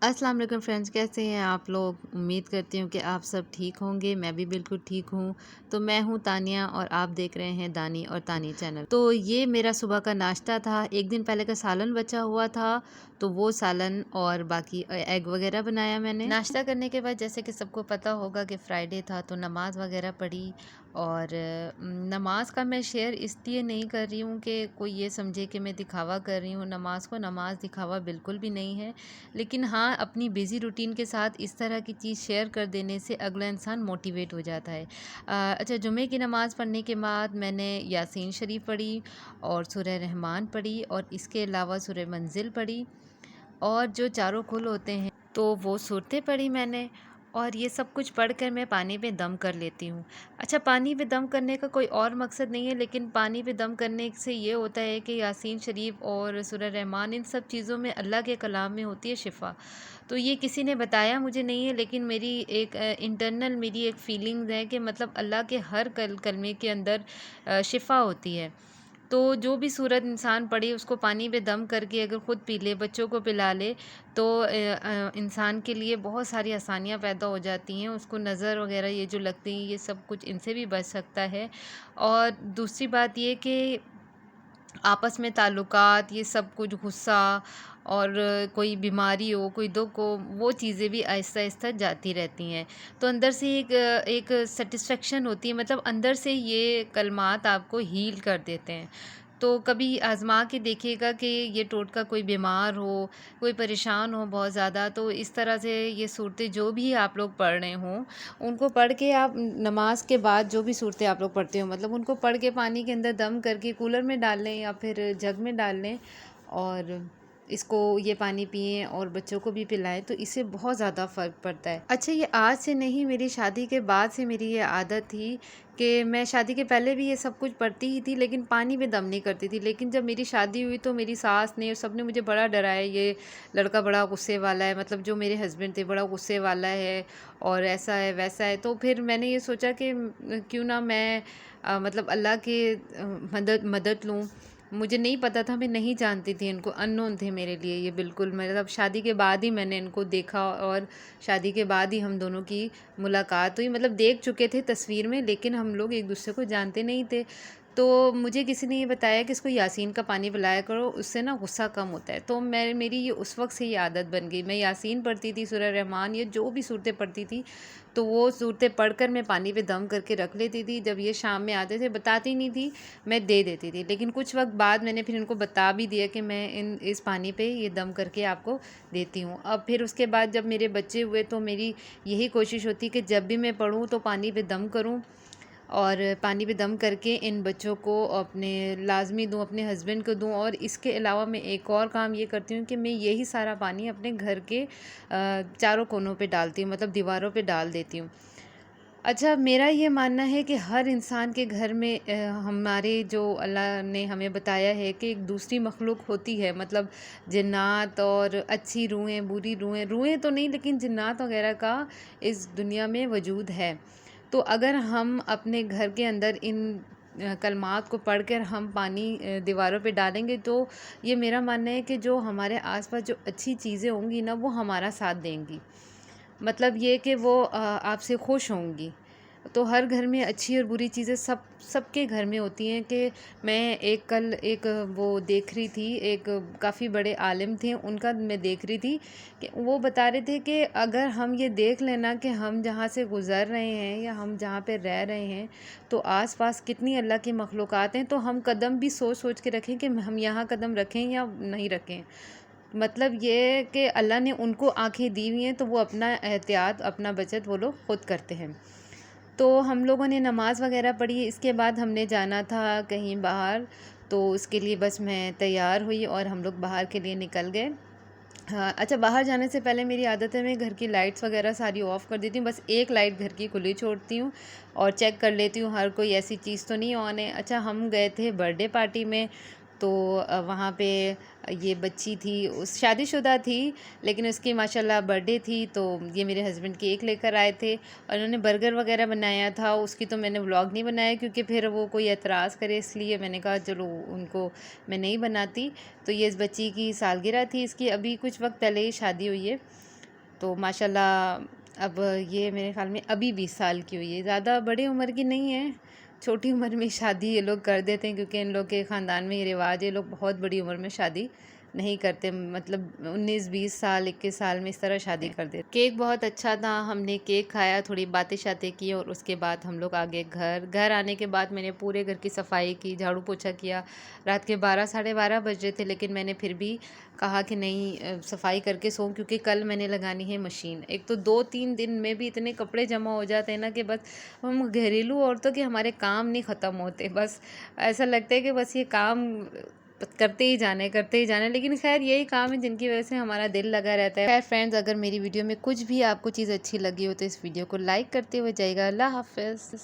अस्सलाम वालेकुम फ्रेंड्स, कैसे हैं आप लोग। उम्मीद करती हूँ कि आप सब ठीक होंगे। मैं भी बिल्कुल ठीक हूँ। तो मैं हूँ तानिया और आप देख रहे हैं दानी और तानी चैनल। तो ये मेरा सुबह का नाश्ता था। एक दिन पहले का सालन बचा हुआ था, तो वो सालन और बाकी एग वगैरह बनाया मैंने। नाश्ता करने के बाद जैसे कि सबको पता होगा कि फ्राइडे था, तो नमाज़ वगैरह पढ़ी। और नमाज का मैं शेयर इसलिए नहीं कर रही हूँ कि कोई ये समझे कि मैं दिखावा कर रही हूँ नमाज को। नमाज दिखावा बिल्कुल भी नहीं है, लेकिन हाँ, अपनी बिज़ी रूटीन के साथ इस तरह की चीज़ शेयर कर देने से अगला इंसान मोटिवेट हो जाता है। अच्छा, जुमे की नमाज़ पढ़ने के बाद मैंने यासीन शरीफ पढ़ी और सूरह रहमान पढ़ी और इसके अलावा सूरह मंजिल पढ़ी और जो चारों कुल होते हैं तो वो सूरतें पढ़ी मैंने। और ये सब कुछ पढ़कर मैं पानी पे दम कर लेती हूँ। अच्छा, पानी पे दम करने का कोई और मकसद नहीं है, लेकिन पानी पे दम करने से ये होता है कि यासीन शरीफ और सूरह रहमान इन सब चीज़ों में अल्लाह के कलाम में होती है शिफ़ा। तो ये किसी ने बताया मुझे नहीं है, लेकिन मेरी एक इंटरनल मेरी एक फीलिंग्स है कि मतलब अल्लाह के हर कलमे के अंदर शिफ़ा होती है। तो जो भी सूरत इंसान पढ़े उसको पानी पे दम करके अगर ख़ुद पी ले, बच्चों को पिला ले, तो इंसान के लिए बहुत सारी आसानियाँ पैदा हो जाती हैं। उसको नज़र वग़ैरह ये जो लगती हैं, ये सब कुछ इनसे भी बच सकता है। और दूसरी बात ये कि आपस में ताल्लुकात, ये सब कुछ गुस्सा और कोई बीमारी हो, कोई दुःख हो, वो चीज़ें भी आहिस्ता-आहिस्ता जाती रहती हैं। तो अंदर से एक सैटिस्फैक्शन होती है, मतलब अंदर से ये कलमात आपको हील कर देते हैं। तो कभी आज़मा के देखिएगा कि ये टोटका कोई बीमार हो, कोई परेशान हो बहुत ज़्यादा, तो इस तरह से ये सूरतें जो भी आप लोग पढ़ रहे हों, उनको पढ़ के आप नमाज के बाद जो भी सूरतें आप लोग पढ़ते हो, मतलब उनको पढ़ के पानी के अंदर दम करके कूलर में डाल लें या फिर जग में डाल लें और इसको ये पानी पिएँ और बच्चों को भी पिलाएं, तो इससे बहुत ज़्यादा फ़र्क पड़ता है। अच्छा, ये आज से नहीं, मेरी शादी के बाद से मेरी ये आदत थी कि मैं शादी के पहले भी ये सब कुछ पढ़ती ही थी, लेकिन पानी में दम नहीं करती थी। लेकिन जब मेरी शादी हुई तो मेरी सास ने और सब ने मुझे बड़ा डराया, ये लड़का बड़ा गुस्से वाला है, मतलब जो मेरे हस्बैंड थे बड़ा गुस्से वाला है और ऐसा है वैसा है। तो फिर मैंने ये सोचा कि क्यों ना मैं मतलब अल्लाह के मदद लूँ। मुझे नहीं पता था, मैं नहीं जानती थी इनको, अननोन थे मेरे लिए ये बिल्कुल। मतलब शादी के बाद ही मैंने इनको देखा और शादी के बाद ही हम दोनों की मुलाकात हुई। मतलब देख चुके थे तस्वीर में, लेकिन हम लोग एक दूसरे को जानते नहीं थे। तो मुझे किसी ने ये बताया कि इसको यासीन का पानी पिलाया करो, उससे ना गुस्सा कम होता है। तो मेरी ये उस वक़्त से ये आदत बन गई। मैं यासीन पढ़ती थी, सूरह रहमान, ये जो भी सूरतें पढ़ती थी, तो वो सूरतें पढ़कर मैं पानी पे दम करके रख लेती थी। जब ये शाम में आते थे, बताती नहीं थी, मैं दे देती थी। लेकिन कुछ वक़्त बाद मैंने फिर इनको बता भी दिया कि मैं इस पानी पे ये दम करके आपको देती हूँ। अब फिर उसके बाद जब मेरे बच्चे हुए तो मेरी यही कोशिश होती कि जब भी मैं पढ़ूँ तो पानी पे दम करूँ और पानी पे दम करके इन बच्चों को अपने लाज़मी दूँ, अपने हस्बैंड को दूँ। और इसके अलावा मैं एक और काम ये करती हूँ कि मैं यही सारा पानी अपने घर के चारों कोनों पे डालती हूँ, मतलब दीवारों पे डाल देती हूँ। अच्छा, मेरा ये मानना है कि हर इंसान के घर में हमारे जो अल्लाह ने हमें बताया है कि एक दूसरी मखलूक होती है, मतलब जिन्नात और अच्छी रूहें, बुरी रूहें, रूहें तो नहीं लेकिन जिन्नात वगैरह का इस दुनिया में वजूद है। तो अगर हम अपने घर के अंदर इन कलमात को पढ़कर हम पानी दीवारों पे डालेंगे, तो ये मेरा मानना है कि जो हमारे आसपास जो अच्छी चीज़ें होंगी ना, वो हमारा साथ देंगी। मतलब ये कि वो आपसे खुश होंगी। तो हर घर में अच्छी और बुरी चीज़ें सबके घर में होती हैं। कि मैं कल एक वो देख रही थी, एक काफ़ी बड़े आलिम थे, उनका मैं देख रही थी कि वो बता रहे थे कि अगर हम ये देख लेना कि हम जहाँ से गुज़र रहे हैं या हम जहाँ पे रह रहे हैं, तो आस-पास कितनी अल्लाह की मखलूक़ात हैं, तो हम कदम भी सोच-सोच के रखें कि हम यहाँ कदम रखें या नहीं रखें। मतलब ये कि अल्लाह ने उनको आँखें दी हुई हैं, तो वो अपना एहतियात, अपना बचत वो लोग ख़ुद करते हैं। तो हम लोगों ने नमाज़ वग़ैरह पढ़ी, इसके बाद हमने जाना था कहीं बाहर, तो उसके लिए बस मैं तैयार हुई और हम लोग बाहर के लिए निकल गए। हाँ, अच्छा, बाहर जाने से पहले मेरी आदत है मैं घर की लाइट्स वग़ैरह सारी ऑफ़ कर देती हूँ। बस एक लाइट घर की खुली छोड़ती हूँ और चेक कर लेती हूँ हर कोई ऐसी चीज़ तो नहीं ऑन है। अच्छा, हम गए थे बर्थडे पार्टी में, तो वहाँ पे ये बच्ची थी, उस शादीशुदा थी, लेकिन उसकी माशाल्लाह बर्थडे थी, तो ये मेरे हस्बैंड केक लेकर आए थे और उन्होंने बर्गर वगैरह बनाया था। उसकी तो मैंने व्लॉग नहीं बनाया क्योंकि फिर वो कोई एतराज़ करे, इसलिए मैंने कहा चलो उनको मैं नहीं बनाती। तो ये इस बच्ची की सालगिरह थी, इसकी अभी कुछ वक्त पहले ही शादी हुई है। तो माशाल्लाह अब ये मेरे ख्याल में अभी 20 साल की हुई है, ज़्यादा बड़ी उम्र की नहीं है। छोटी उम्र में शादी ये लोग कर देते हैं क्योंकि इन लोग के ख़ानदान में ये रिवाज है, ये लोग बहुत बड़ी उम्र में शादी नहीं करते, मतलब 19-20 साल 21 साल में इस तरह शादी कर देते। केक बहुत अच्छा था, हमने केक खाया, थोड़ी बातें शातें की और उसके बाद हम लोग आ गए घर आने के बाद मैंने पूरे घर की सफाई की, झाड़ू पोछा किया। रात के 12 साढ़े 12 बज रहे थे, लेकिन मैंने फिर भी कहा कि नहीं सफाई करके सोऊं क्योंकि कल मैंने लगानी है मशीन। एक तो 2-3 दिन में भी इतने कपड़े जमा हो जाते हैं ना कि बस हम घरेलू औरतों के हमारे काम नहीं ख़त्म होते। बस ऐसा लगता है कि बस ये काम करते ही जाने, लेकिन खैर यही काम है जिनकी वजह से हमारा दिल लगा रहता है। खैर फ्रेंड्स, अगर मेरी वीडियो में कुछ भी आपको चीज़ अच्छी लगी हो तो इस वीडियो को लाइक करते हुए जाइएगा। अल्लाह हाफ़िज़।